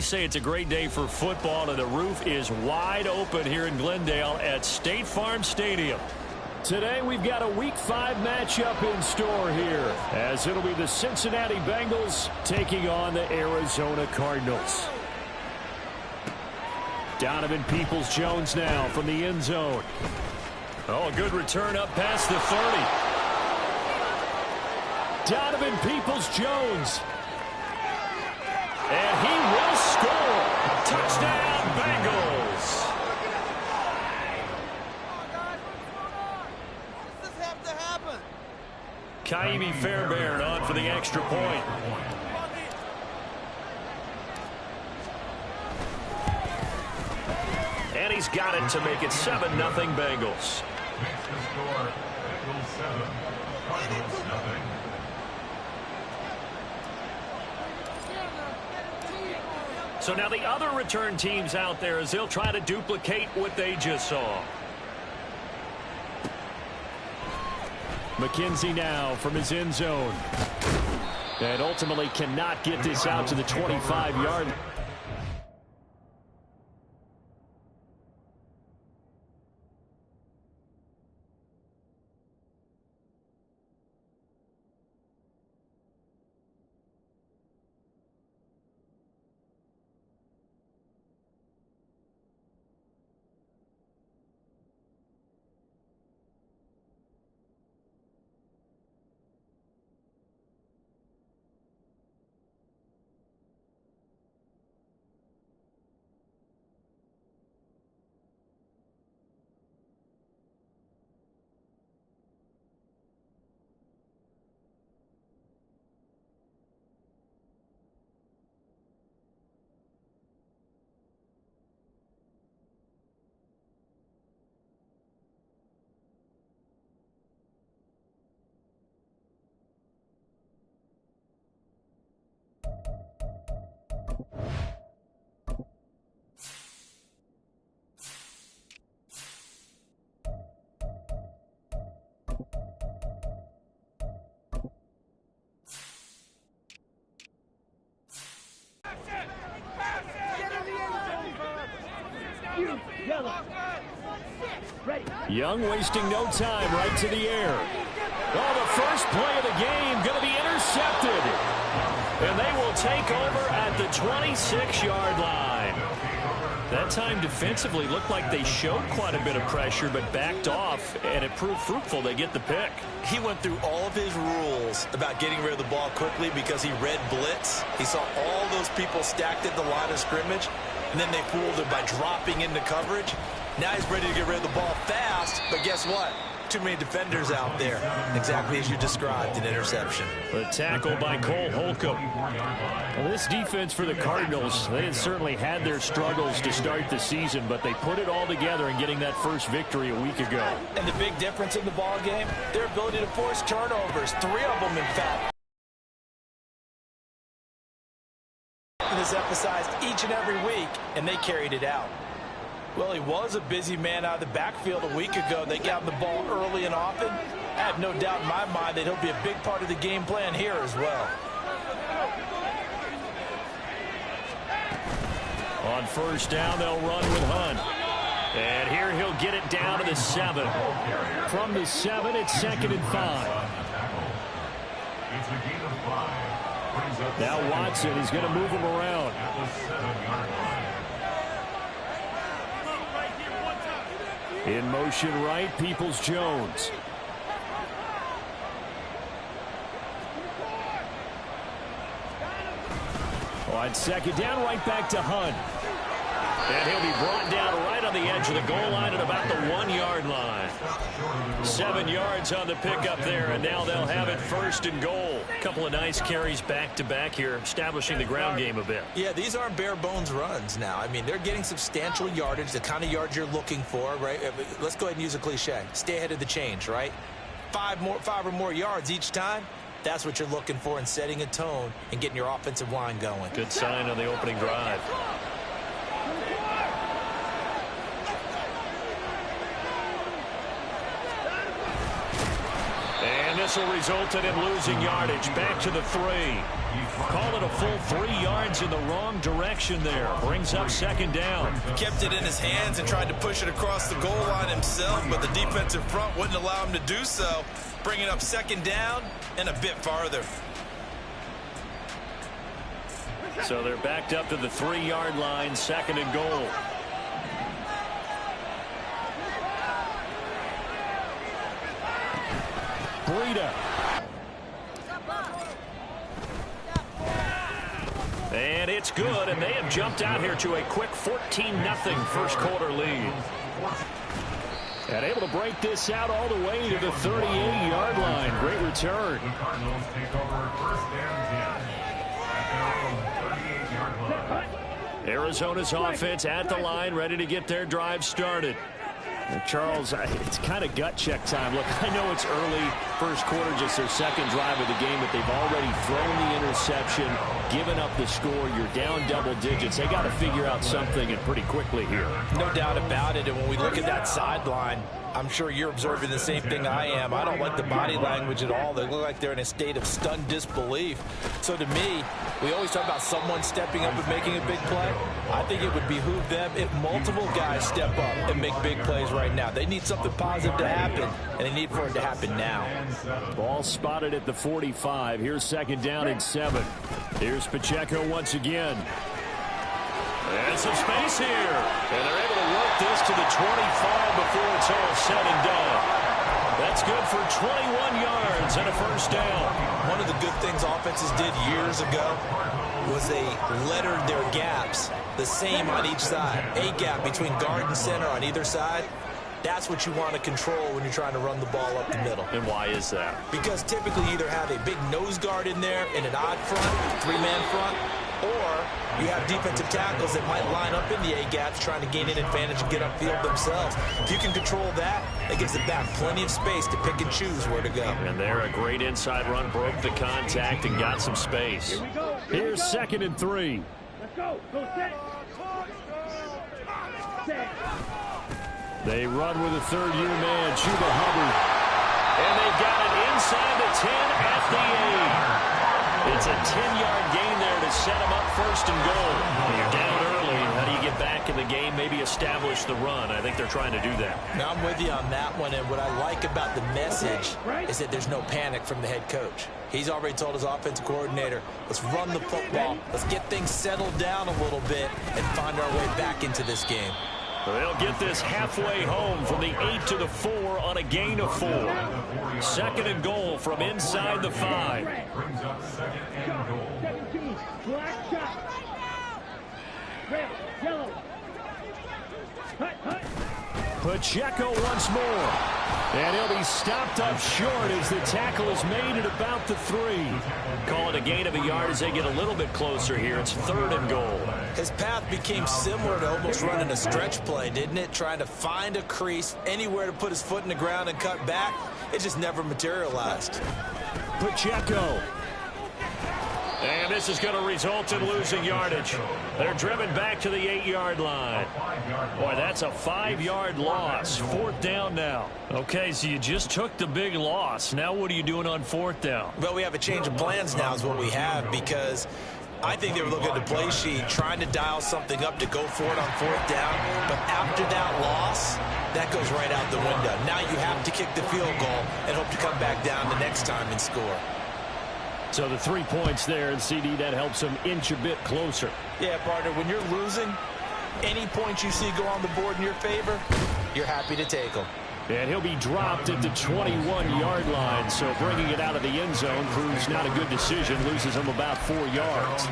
we say it's a great day for football, and the roof is wide open here in Glendale at State Farm Stadium. Today we've got a Week 5 matchup in store here, as it'll be the Cincinnati Bengals taking on the Arizona Cardinals. Donovan Peoples-Jones now from the end zone. Oh, a good return up past the 30. Donovan Peoples-Jones. And he will score. Touchdown, Bengals. Does this have to happen? Kaimi Fairbairn on for the extra point. And he's got it to make it 7-0 Bengals. So now the other return teams out there as they'll try to duplicate what they just saw. McKenzie now from his end zone. And ultimately cannot get this out to the 25-yard line. Young wasting no time, right to the air. Oh, the first play of the game going to be intercepted. And they will take over at the 26-yard line. That time defensively looked like they showed quite a bit of pressure but backed off, and it proved fruitful. They get the pick. He went through all of his rules about getting rid of the ball quickly because he read blitz. He saw all those people stacked at the line of scrimmage, and then they fooled him by dropping into coverage. Now he's ready to get rid of the ball fast, but guess what? Too many defenders out there. Exactly as you described, an interception. The tackle by Cole Holcomb. Well, this defense for the Cardinals, they had certainly had their struggles to start the season, but they put it all together in getting that first victory a week ago. And the big difference in the ball game, their ability to force turnovers, 3 of them in fact. This emphasized each and every week, and they carried it out. Well, he was a busy man out of the backfield a week ago. They got the ball early and often. I have no doubt in my mind that he'll be a big part of the game plan here as well. On first down, they'll run with Hunt. And here he'll get it down to the 7. From the 7, it's 2nd and 5. Now Watson, he's going to move him around. In motion right, Peoples-Jones. On 2nd down, right back to Hunt. And he'll be brought down right on the edge of the goal line at about the 1-yard line. 7 yards on the pickup there, and now they'll have it 1st and goal. A couple of nice carries back-to-back here, establishing the ground game a bit. Yeah, these aren't bare-bones runs now. I mean, they're getting substantial yardage, the kind of yards you're looking for, right? Let's go ahead and use a cliche. Stay ahead of the change, right? 5 or more yards each time. That's what you're looking for in setting a tone and getting your offensive line going. Good sign on the opening drive. this will result in him losing yardage. Back to the 3. Call it a full 3 yards in the wrong direction there. Brings up second down. Kept it in his hands and tried to push it across the goal line himself, but the defensive front wouldn't allow him to do so. Bringing up second down and a bit farther. So they're backed up to the 3-yard line, second and goal. Breida. And it's good, and they have jumped out here to a quick 14-0 first quarter lead. And able to break this out all the way to the 38-yard line. Great return. Arizona's offense at the line, ready to get their drive started. And Charles, it's kind of gut check time. Look, I know it's early, first quarter, just their second drive of the game, but they've already thrown the interception, given up the score. You're down double digits. They got to figure out something, and pretty quickly here. No doubt about it. And when we look at that sideline, I'm sure you're observing the same thing I am. I don't like the body language at all. They look like they're in a state of stunned disbelief. So to me, we always talk about someone stepping up and making a big play. I think it would behoove them if multiple guys step up and make big plays right now. They need something positive to happen, and they need for it to happen now. Ball spotted at the 45. Here's second down and 7. Here's Pacheco once again. And some space here. And they're able to work this to the 25 before it's all said and done. That's good for 21 yards and a first down. One of the good things offenses did years ago was they lettered their gaps the same on each side. A gap between guard and center on either side. That's what you want to control when you're trying to run the ball up the middle. And why is that? Because typically you either have a big nose guard in there in an odd front, 3-man front, or you have defensive tackles that might line up in the A-gaps trying to gain an advantage and get upfield themselves. If you can control that, it gives the back plenty of space to pick and choose where to go. And there, a great inside run, broke the contact and got some space. Here's second and 3. Let's go. Go set. Set. They run with a third-year man, Chuba Hubbard. And they've got it inside the 10 at the 8. It's a 10-yard gain there to set them up first and goal. When you're down early, how do you get back in the game, maybe establish the run? I think they're trying to do that. Now, I'm with you on that one, and what I like about the message is that there's no panic from the head coach. He's already told his offensive coordinator, let's run the football, let's get things settled down a little bit, and find our way back into this game. They'll get this halfway home from the 8 to the 4 on a gain of 4. Second and goal from inside the 5. Brings up second and goal. 17. Black shot. Red. Yellow. Hut, hut. Pacheco once more. And he'll be stopped up short as the tackle is made at about the 3. Call it a gain of a yard as they get a little bit closer here. It's third and goal. His path became similar to almost running a stretch play, didn't it? Trying to find a crease, anywhere to put his foot in the ground and cut back. It just never materialized. Pacheco. And this is going to result in losing yardage. They're driven back to the 8-yard line. Boy, that's a 5-yard loss. Fourth down now. Okay, so you just took the big loss. Now what are you doing on fourth down? Well, we have a change of plans now is what we have, because I think they were looking at the play sheet, trying to dial something up to go for it on fourth down. But after that loss, that goes right out the window. Now you have to kick the field goal and hope to come back down the next time and score. So the 3 points there, and CD, that helps them inch a bit closer. Yeah, partner, when you're losing, any points you see go on the board in your favor, you're happy to take them. And he'll be dropped at the 21-yard line, so bringing it out of the end zone proves not a good decision, loses him about 4 yards.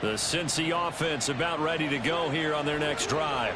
The Cincy offense about ready to go here on their next drive.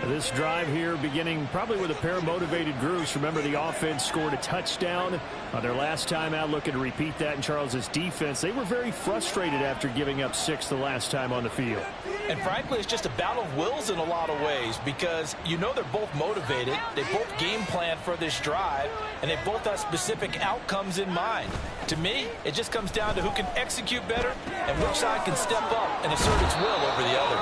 This drive here beginning probably with a pair of motivated groups. Remember, the offense scored a touchdown on their last time out, looking to repeat that in Charles's defense. They were very frustrated after giving up 6 the last time on the field. And frankly, it's just a battle of wills in a lot of ways because you know they're both motivated. They both game plan for this drive, and they both have specific outcomes in mind. To me, it just comes down to who can execute better and which side can step up and assert its will over the other.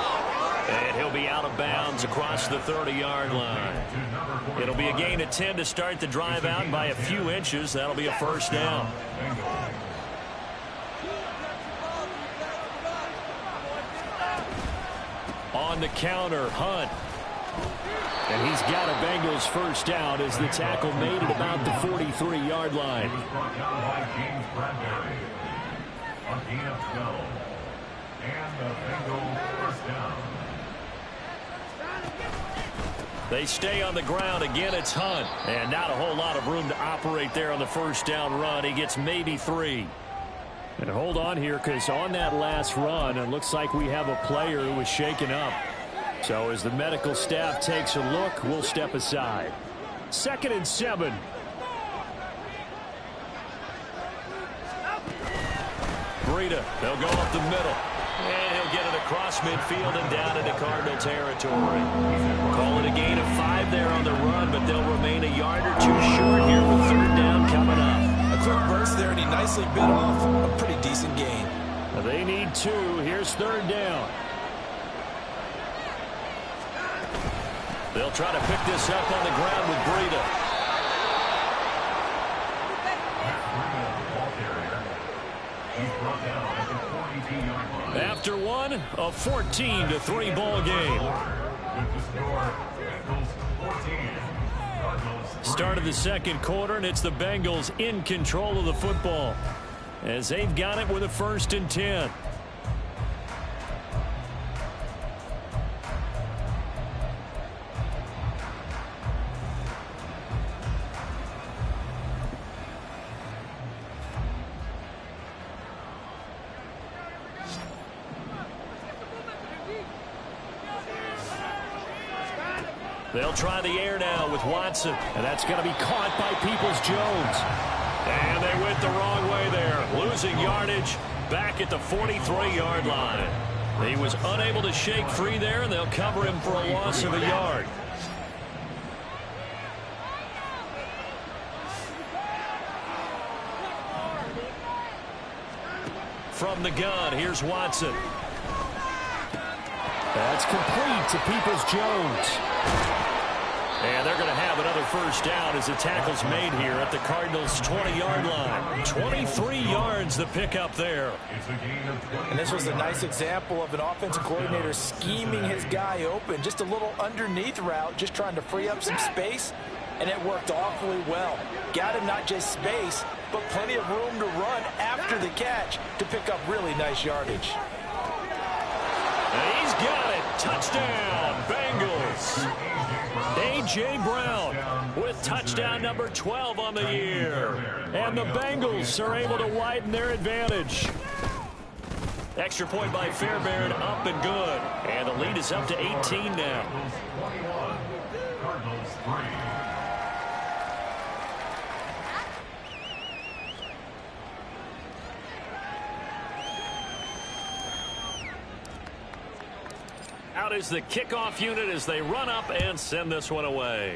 And he'll be out of bounds across the 30-yard line. It'll be a gain of 10 to start the drive out by a few inches. That'll be a first down. On the counter, Hunt. And he's got a Bengals first down as the tackle made at about the 43-yard line. They stay on the ground. Again, it's Hunt. And not a whole lot of room to operate there on the first down run. He gets maybe 3. And hold on here, because on that last run, it looks like we have a player who was shaken up. So as the medical staff takes a look, we'll step aside. 2nd and 7. Breida, they'll go up the middle. And he'll get it across midfield and down into Cardinal territory. Call it a gain of 5 there on the run, but they'll remain a yard or 2 short here with 3rd down coming up. A quick burst there, and he nicely bit off a pretty decent gain. They need 2. Here's 3rd down. They'll try to pick this up on the ground with Breida. After one, a 14-3 ball game. Start of the second quarter, and it's the Bengals in control of the football as they've got it with a 1st and 10. They'll try the air now with Watson, and that's going to be caught by Peoples-Jones. And they went the wrong way there, losing yardage back at the 43-yard line. He was unable to shake free there, and they'll cover him for a loss of a yard. From the gun, here's Watson. That's complete to Peoples-Jones. And they're going to have another first down as the tackle's made here at the Cardinals' 20-yard line. 23 yards the pickup there. And this was a nice example of an offensive coordinator scheming his guy open. Just a little underneath route, just trying to free up some space, and it worked awfully well. Got him not just space, but plenty of room to run after the catch to pick up really nice yardage. And he's got it. Touchdown, Bengals. A.J. Brown with touchdown number 12 on the year. And the Bengals are able to widen their advantage. Extra point by Fairbairn, up and good. And the lead is up to 18 now. Cardinals 3. Out is the kickoff unit as they run up and send this one away.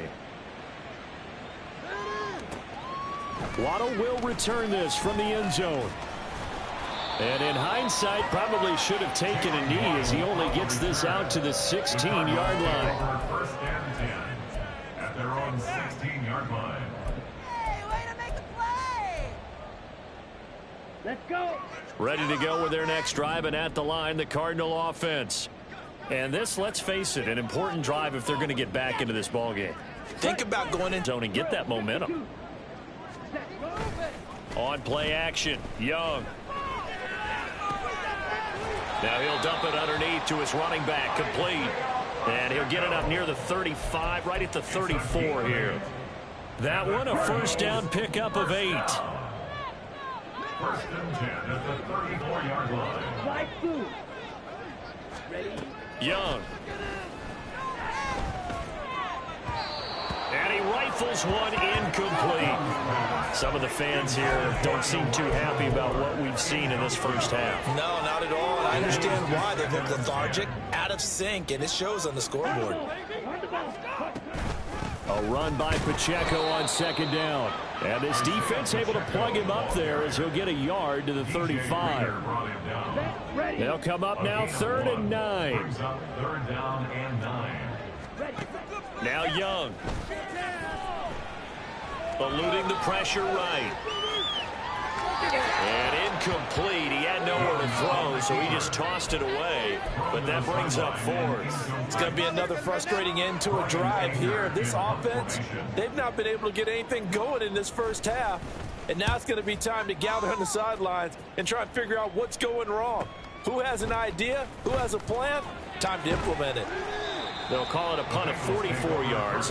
Waddle will return this from the end zone. And in hindsight, probably should have taken a knee as he only gets this out to the 16-yard line. First and 10 at their own 16-yard line. Hey, way to make a play! Let's go. Ready to go with their next drive, and at the line, the Cardinal offense. And this, let's face it, an important drive if they're going to get back into this ballgame. Think about going in zone and get that momentum. On play action, Young. Now he'll dump it underneath to his running back, complete. And he'll get it up near the 35, right at the 34 here. That one, a first down pickup of 8. First and 10 at the 34-yard line. Young. And he rifles one incomplete. Some of the fans here don't seem too happy about what we've seen in this first half. No, not at all. And I understand why. They've looked lethargic, out of sync, and it shows on the scoreboard. A run by Pacheco on second down. And this defense able to plug him up there as he'll get a yard to the 35. They'll come up now 3rd and 9. Third down and 9. Now Young. Eluding the pressure right. And incomplete. He had nowhere to throw, so he just tossed it away. But that brings up 4th. It's going to be another frustrating end to a drive here. This offense, they've not been able to get anything going in this first half. And now it's going to be time to gather on the sidelines and try and figure out what's going wrong. Who has an idea? Who has a plan? Time to implement it. They'll call it a punt of 44 yards.